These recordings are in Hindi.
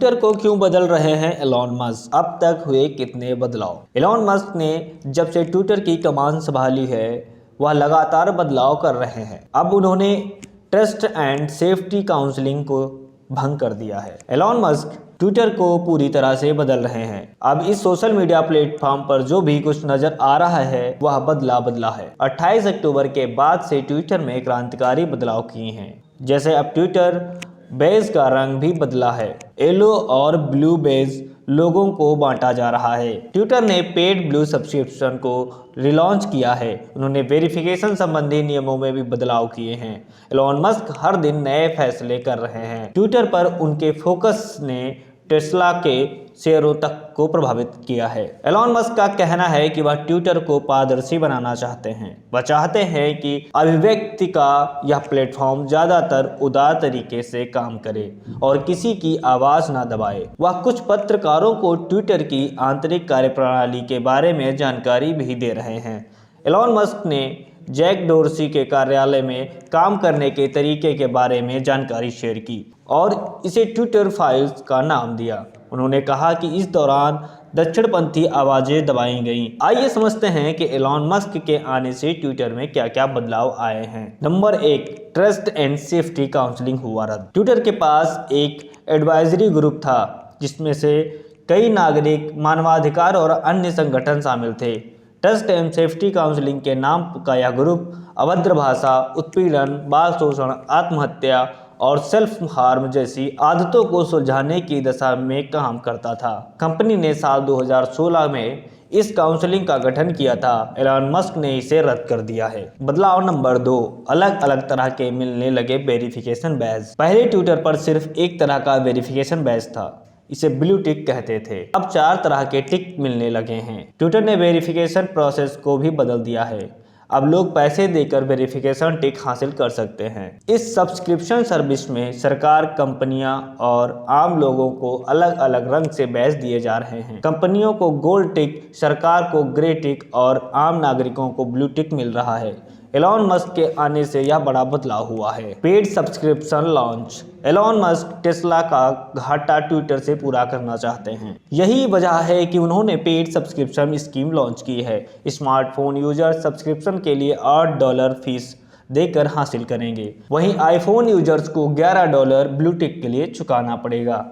ट्विटर को क्यों बदल रहे हैं एलॉन मस्क? अब तक हुए कितने बदलाव? एलॉन मस्क ने जब से ट्विटर की कमान संभाली है वह लगातार बदलाव कर रहे हैं। अब उन्होंने ट्रस्ट एंड सेफ्टी काउंसलिंग को भंग कर दिया है। एलॉन मस्क ट्विटर को पूरी तरह से बदल रहे हैं। अब इस सोशल मीडिया प्लेटफॉर्म पर जो भी कुछ नजर आ रहा है वह बदला है। 28 अक्टूबर के बाद से ट्विटर में क्रांतिकारी बदलाव किए हैं। जैसे अब ट्विटर बेज का रंग भी बदला है। येलो और ब्लू बेज लोगों को बांटा जा रहा है। ट्विटर ने पेड ब्लू सब्सक्रिप्शन को रिलॉन्च किया है। उन्होंने वेरिफिकेशन संबंधी नियमों में भी बदलाव किए हैं। एलॉन मस्क हर दिन नए फैसले कर रहे हैं। ट्विटर पर उनके फोकस ने टेस्ला के शेयरों तक को प्रभावित किया है। एलॉन मस्क का कहना है कि वह ट्विटर को पारदर्शी बनाना चाहते हैं। वह चाहते हैं कि अभिव्यक्ति का यह प्लेटफॉर्म ज्यादातर उदार तरीके से काम करे और किसी की आवाज ना दबाए। वह कुछ पत्रकारों को ट्विटर की आंतरिक कार्यप्रणाली के बारे में जानकारी भी दे रहे हैं। एलॉन मस्क ने जैक डोर्सी के कार्यालय में काम करने के तरीके के बारे में जानकारी शेयर की और इसे ट्विटर फाइल्स का नाम दिया। उन्होंने कहा कि इस दौरान दक्षिणपंथी आवाजें दबाई गईं। आइए समझते हैं कि एलॉन मस्क के आने से ट्विटर में क्या क्या बदलाव आए हैं। Number 1, trust and safety counselling हुआ रद्द। ट्विटर के पास एक एडवाइजरी ग्रुप था जिसमें से कई नागरिक, मानवाधिकार और अन्य संगठन शामिल थे। ट्रस्ट एंड सेफ्टी काउंसलिंग के नाम का यह ग्रुप अभद्र भाषा, उत्पीड़न, बाल शोषण, आत्महत्या और सेल्फ हार्म जैसी आदतों को सुलझाने की दिशा में काम करता था। कंपनी ने साल 2016 में इस काउंसलिंग का गठन किया था। एलॉन मस्क ने इसे रद्द कर दिया है। बदलाव नंबर 2, अलग अलग तरह के मिलने लगे वेरिफिकेशन बैज। पहले ट्विटर पर सिर्फ एक तरह का वेरिफिकेशन बैज था, इसे ब्लू टिक कहते थे। अब 4 तरह के टिक मिलने लगे हैं। ट्विटर ने वेरिफिकेशन प्रोसेस को भी बदल दिया है। अब लोग पैसे देकर वेरिफिकेशन टिक हासिल कर सकते हैं। इस सब्सक्रिप्शन सर्विस में सरकार, कंपनियां और आम लोगों को अलग अलग रंग से बैज दिए जा रहे हैं। कंपनियों को गोल्ड टिक, सरकार को ग्रे टिक और आम नागरिकों को ब्लू टिक मिल रहा है। एलॉन मस्क के आने से यह बड़ा बदलाव हुआ है। Paid subscription launch. Elon Musk Tesla का घाटा ट्विटर से पूरा करना चाहते हैं। यही वजह है कि उन्होंने पेड सब्सक्रिप्शन स्कीम लॉन्च की है। स्मार्टफोन यूजर सब्सक्रिप्शन के लिए $8 फीस देकर हासिल करेंगे। वहीं आईफोन यूजर्स को $11 ब्लू टिक के लिए चुकाना पड़ेगा।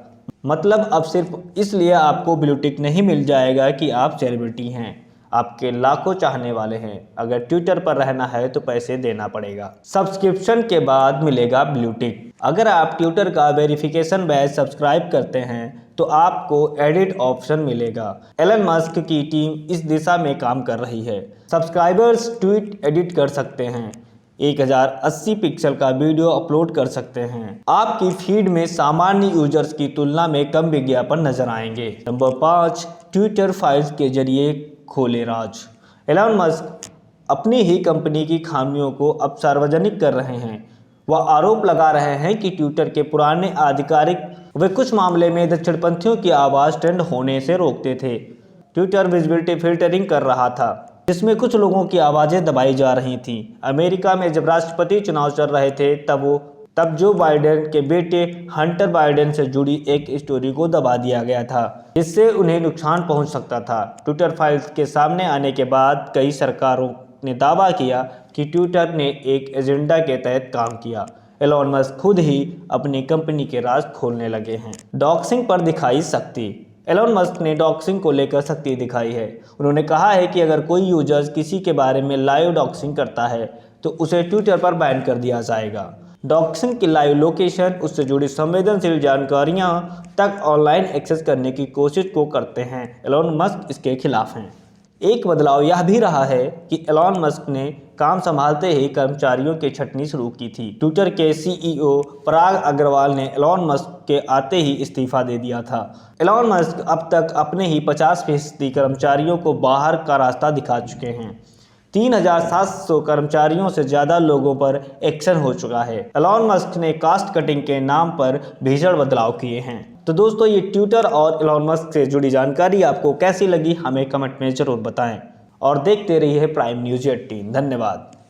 मतलब अब सिर्फ इसलिए आपको ब्लू टिक नहीं मिल जाएगा कि आप सेलिब्रिटी हैं, आपके लाखों चाहने वाले हैं। अगर ट्विटर पर रहना है तो पैसे देना पड़ेगा। सब्सक्रिप्शन के बाद मिलेगा ब्लू टिक। अगर आप ट्विटर का वेरिफिकेशन बैज सब्सक्राइब करते हैं तो आपको एडिट ऑप्शन मिलेगा। एलन मस्क की टीम इस दिशा में काम कर रही है। सब्सक्राइबर्स ट्वीट एडिट कर सकते हैं, 1080 पिक्सल का वीडियो अपलोड कर सकते हैं। आपकी फीड में सामान्य यूजर्स की तुलना में कम विज्ञापन नजर आएंगे। नंबर 5, ट्विटर फाइल्स के जरिए खोले राज। एलॉन मस्क अपनी ही कंपनी की खामियों को अब सार्वजनिक कर रहे हैं। वह आरोप लगा रहे हैं कि ट्विटर के पुराने आधिकारिक वे कुछ मामले में दक्षिणपंथियों की आवाज़ ट्रेंड होने से रोकते थे। ट्विटर विजिबिलिटी फिल्टरिंग कर रहा था जिसमें कुछ लोगों की आवाज़ें दबाई जा रही थीं। अमेरिका में जब राष्ट्रपति चुनाव चल रहे थे तब जो बाइडेन के बेटे हंटर बाइडेन से जुड़ी एक स्टोरी को दबा दिया गया था जिससे उन्हें नुकसान पहुंच सकता था। ट्विटर फाइल्स के सामने आने के बाद कई सरकारों ने दावा किया कि ट्विटर ने एक एजेंडा के तहत काम किया। एलॉन मस्क खुद ही अपनी कंपनी के राज खोलने लगे हैं। डॉक्सिंग पर दिखाई सख्ती। एलॉन मस्क ने डॉक्सिंग को लेकर सख्ती दिखाई है। उन्होंने कहा है कि अगर कोई यूजर किसी के बारे में लाइव डॉक्सिंग करता है तो उसे ट्विटर पर बैन कर दिया जाएगा। डॉक्सिंग की लाइव लोकेशन, उससे जुड़ी संवेदनशील जानकारियां तक ऑनलाइन एक्सेस करने की कोशिश को करते हैं। एलॉन मस्क इसके खिलाफ हैं। एक बदलाव यह भी रहा है कि एलॉन मस्क ने काम संभालते ही कर्मचारियों की छंटनी शुरू की थी। ट्विटर के सीईओ पराग अग्रवाल ने एलॉन मस्क के आते ही इस्तीफा दे दिया था। एलॉन मस्क अब तक अपने ही 50% कर्मचारियों को बाहर का रास्ता दिखा चुके हैं। 3700 कर्मचारियों से ज़्यादा लोगों पर एक्शन हो चुका है। एलॉन मस्क ने कास्ट कटिंग के नाम पर भीषण बदलाव किए हैं। तो दोस्तों, ये ट्विटर और एलॉन मस्क से जुड़ी जानकारी आपको कैसी लगी हमें कमेंट में ज़रूर बताएं और देखते रहिए प्राइम न्यूज़ 18। धन्यवाद।